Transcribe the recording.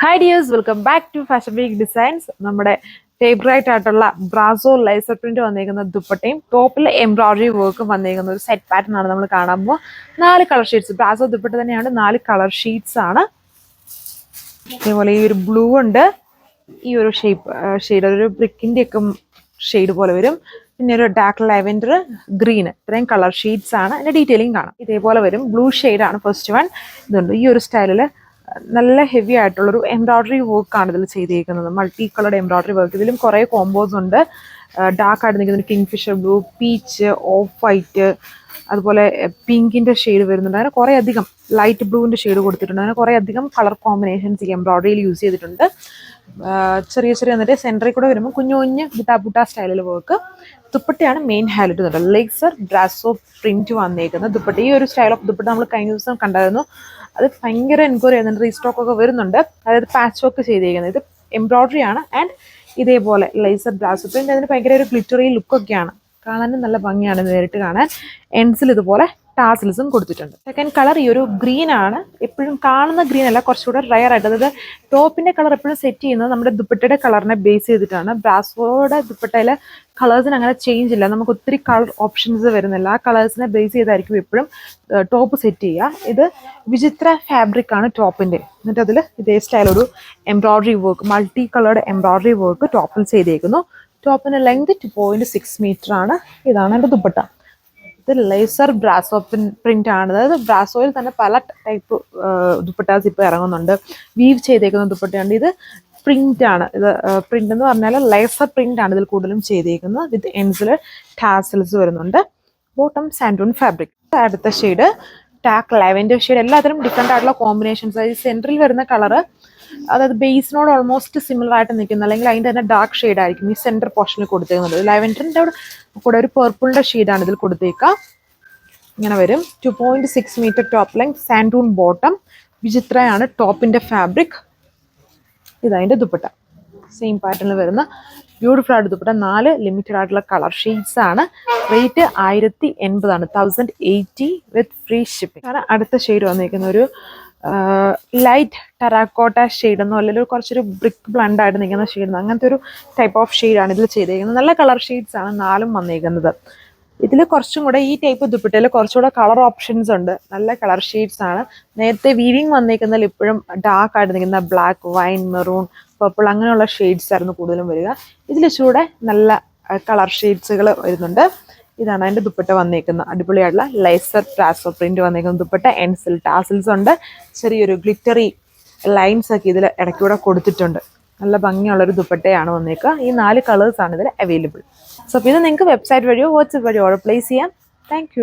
Hi dears, welcome back to fashion week designs. നമ്മുടെ favourite ആയിട്ടുള്ള ബ്രാസോ ലൈസർ പ്രിന്റ് വന്നിരിക്കുന്ന ദുപ്പട്ടയും ടോപ്പിൽ എംബ്രോയിഡറി വർക്കും വന്നിരിക്കുന്ന ഒരു സെറ്റ് പാറ്റേൺ ആണ് നമ്മൾ കാണാൻ പോകുമ്പോൾ. 4 കളർ ഷീറ്റ്സ്, ബ്രാസോ ദുപ്പട്ട തന്നെയാണ്, 4 കളർ ഷീറ്റ്സ് ആണ്. അതേപോലെ ഈ ഒരു ബ്ലൂ ഉണ്ട്, ഈ ഒരു ഷെയ്ഡ് ഒരു ബ്രിക്കിന്റെ ഒക്കെ ഷെയ്ഡ് പോലെ വരും. പിന്നെ ഒരു ഡാർക്ക് ലാവെൻഡർ, ഗ്രീൻ, ഇത്രയും കളർ ഷീറ്റ്സ് ആണ്. അതിന്റെ ഡീറ്റെയിലിംഗ് കാണാം. ഇതേപോലെ വരും. ബ്ലൂ ആണ് ഫസ്റ്റ് വൺ. ഇതുണ്ട് ഈ ഒരു സ്റ്റൈലില് നല്ല ഹെവി ആയിട്ടുള്ളൊരു എംബ്രോയിഡറി വർക്കാണ് ഇതിൽ ചെയ്തിരിക്കുന്നത്. Multi coloured embroidery work. ഇതിലും കുറേ കോമ്പോസ് ഉണ്ട്. ഡാർക്ക് ആയിട്ട് നിൽക്കുന്ന kingfisher blue, peach, off white, അതുപോലെ പിങ്കിന്റെ ഷെയ്ഡ് വരുന്നുണ്ട്. അങ്ങനെ കുറേ അധികം ലൈറ്റ് ബ്ലൂവിന്റെ ഷെയ്ഡ് കൊടുത്തിട്ടുണ്ട്. അങ്ങനെ കുറേ അധികം കളർ കോമ്പിനേഷൻസ് ഈ എംബ്രോയിഡറിയിൽ യൂസ് ചെയ്തിട്ടുണ്ട്. ചെറിയ എന്നിട്ട് സെൻറ്ററിൽ കൂടെ വരുമ്പോൾ കുഞ്ഞു കുഞ്ഞ് ബുട്ടാ സ്റ്റൈലിൽ വർക്ക്. ദുപ്പട്ടയാണ് മെയിൻ ഹൈലൈറ്റ് ചെയ്യുന്നുണ്ട്. ലേസർ ബ്രാസോ പ്രിന്റ് വന്നേക്കുന്നത് ദുപ്പട്ട. ഈ ഒരു സ്റ്റൈൽ ഓഫ് ദുപ്പട്ട നമ്മൾ കഴിഞ്ഞ ദിവസം കണ്ടായിരുന്നു. അത് ഭയങ്കര എൻക്വയറി ചെയ്യുന്നുണ്ട്. റീസ്റ്റോക്ക് ഒക്കെ വരുന്നുണ്ട്. അതായത് പാച്ച് വർക്ക് ചെയ്തിരിക്കുന്നത്. ഇത് എംബ്രോയിഡറി ആണ് ആൻഡ് ഇതേപോലെ ലേസർ ബ്രാസോ പ്രിന്റ്. അതിന് ഭയങ്കര ഒരു ഗ്ലിറ്ററി ലുക്കൊക്കെയാണ്. കാണാനും നല്ല ഭംഗിയാണ് നേരിട്ട് കാണാൻ. എൻഡ്സിൽ ഇതുപോലെ ടാസിൽസും കൊടുത്തിട്ടുണ്ട്. സെക്കൻഡ് കളർ ഈ ഒരു ഗ്രീൻ ആണ്. എപ്പോഴും കാണുന്ന ഗ്രീൻ അല്ല, കുറച്ചുകൂടെ റയർ ആയിട്ട്. അതായത് ടോപ്പിന്റെ കളർ എപ്പോഴും സെറ്റ് ചെയ്യുന്നത് നമ്മുടെ ദുപ്പട്ടയുടെ കളറിനെ ബേസ് ചെയ്തിട്ടാണ്. ബ്രാസോയുടെ ദുപ്പട്ടയിലെ കളേഴ്സിന് അങ്ങനെ ചേഞ്ച് ഇല്ല. നമുക്ക് ഒത്തിരി കളർ ഓപ്ഷൻസ് വരുന്നില്ല. ആ കളേഴ്സിനെ ബേസ് ചെയ്തായിരിക്കും എപ്പോഴും ടോപ്പ് സെറ്റ് ചെയ്യുക. ഇത് വിചിത്ര ഫാബ്രിക് ആണ് ടോപ്പിന്റെ. എന്നിട്ട് അതിൽ ഇതേ സ്റ്റൈലൊരു embroidery work, multi coloured embroidery work ടോപ്പിൽ ചെയ്തേക്കുന്നു. ടോപ്പിന്റെ ലെങ്ത് 2.6 മീറ്റർ ആണ്. ഇതാണ് എൻ്റെ ദുപ്പട്ട. ഇത് ലേസർ ബ്രാസോ പ്രിന്റ് ആണ്. അതായത് ബ്രാസോയിൽ തന്നെ പല ടൈപ്പ് ദുപ്പട്ടാസ് ഇപ്പോൾ ഇറങ്ങുന്നുണ്ട്. വീവ് ചെയ്തേക്കുന്ന ദുപ്പട്ടയുണ്ട്. ഇത് പ്രിന്റ് ആണ്. ഇത് പ്രിന്റ് എന്ന് പറഞ്ഞാൽ ലേസർ പ്രിന്റ് ആണ് ഇതിൽ കൂടുതലും ചെയ്തേക്കുന്നത്. വിത്ത് എൻസിൽ ടാസൽസ് വരുന്നുണ്ട്. ബോട്ടം സാൻഡൂൺ ഫാബ്രിക്. അടുത്ത ഷെയ്ഡ് ടാക്ക് ലാവെൻഡർ ഷെയ്ഡ്. എല്ലാത്തിനും ഡിഫറെൻ്റ് ആയിട്ടുള്ള കോമ്പിനേഷൻസ്. അതായത് സെൻട്രൽ വരുന്ന കളറ് അതായത് ബേസിനോട് ഓൾമോസ്റ്റ് സിമിലർ ആയിട്ട് നിൽക്കുന്ന, അല്ലെങ്കിൽ അതിൻ്റെ തന്നെ ഡാർക്ക് ഷെയ്ഡ് ആയിരിക്കും ഈ സെൻറ്റർ പോർഷനിൽ കൊടുത്തേക്കുന്നത്. ലാവെൻഡറിൻ്റെ കൂടെ ഒരു പേർപ്പിളിൻ്റെ ഷെയ്ഡാണ് ഇതിൽ കൊടുത്തേക്കുക. ഇങ്ങനെ വരും. 2.6 മീറ്റർ ടോപ്പ് ലെങ്ത്, സാൻഡൂൺ ബോട്ടം, വിചിത്രയാണ് ടോപ്പിൻ്റെ ഫാബ്രിക്. ഇതതിൻ്റെ ദുപ്പട്ട. സെയിം പാറ്റേണിൽ വരുന്ന ബ്യൂട്ടിഫുൾ ആയിട്ട് ദുപ്പട്ട. 4 ലിമിറ്റഡ് ആയിട്ടുള്ള കളർ ഷെയ്ഡ്സ് ആണ്. റേറ്റ് 1080 ആണ്. 1080 വിത്ത് ഫ്രീ ഷിപ്പിംഗ്. അടുത്ത ഷെയ്ഡ് വന്നിരിക്കുന്ന ഒരു ലൈറ്റ് ടെറാക്കോട്ട ഷെയ്ഡ് എന്നോ അല്ലെങ്കിൽ കുറച്ചൊരു ബ്രിക്ക് ബ്ലണ്ട് ആയിട്ട് നിൽക്കുന്ന ഷെയ്ഡ്, അങ്ങനത്തെ ഒരു ടൈപ്പ് ഓഫ് ഷെയ്ഡാണ് ഇതിൽ ചെയ്തേക്കുന്നത്. നല്ല കളർ ഷെയ്ഡ്സ് ആണ് 4 വന്നിരിക്കുന്നത്. ഇതിൽ കുറച്ചും കൂടെ ഈ ടൈപ്പ് ദുപ്പട്ടയിൽ കുറച്ചുകൂടെ കളർ ഓപ്ഷൻസ് ഉണ്ട്. നല്ല കളർ ഷെയ്ഡ്സ് ആണ്. നേരത്തെ വീവിങ് വന്നിരിക്കുന്നതിൽ ഇപ്പോഴും ഡാർക്ക് ആയിട്ട് നിൽക്കുന്ന ബ്ലാക്ക്, വൈൻ, മെറൂൺ, പർപ്പിൾ അങ്ങനെയുള്ള ഷെയ്ഡ്സ് ആയിരുന്നു കൂടുതലും വരിക. ഇതിൽ ചൂടെ നല്ല കളർ ഷെയ്ഡ്സുകൾ വരുന്നുണ്ട്. ഇതാണ് അതിൻ്റെ ദുപ്പട്ട വന്നേക്കുന്നത്. അടിപൊളിയായിട്ടുള്ള ലേസർ ബ്രാസോ പ്രിന്റ് വന്നേക്കുന്ന ദുപ്പട്ട. എൻസിൽ ടാസിൽസ് ഉണ്ട്. ചെറിയൊരു ഗ്ലിറ്ററി ലൈൻസ് ഒക്കെ ഇതിൽ ഇടയ്ക്കൂടെ കൊടുത്തിട്ടുണ്ട്. നല്ല ഭംഗിയുള്ളൊരു ദുപ്പട്ടയാണ് വന്നേക്കുക. ഈ 4 കളേഴ്സാണ് ഇതിൽ അവൈലബിൾ. സോ ഇത് നിങ്ങൾക്ക് വെബ്സൈറ്റ് വഴിയോ വാട്സപ്പ് വഴിയോ ഓർഡർ പ്ലേസ് ചെയ്യാം. താങ്ക്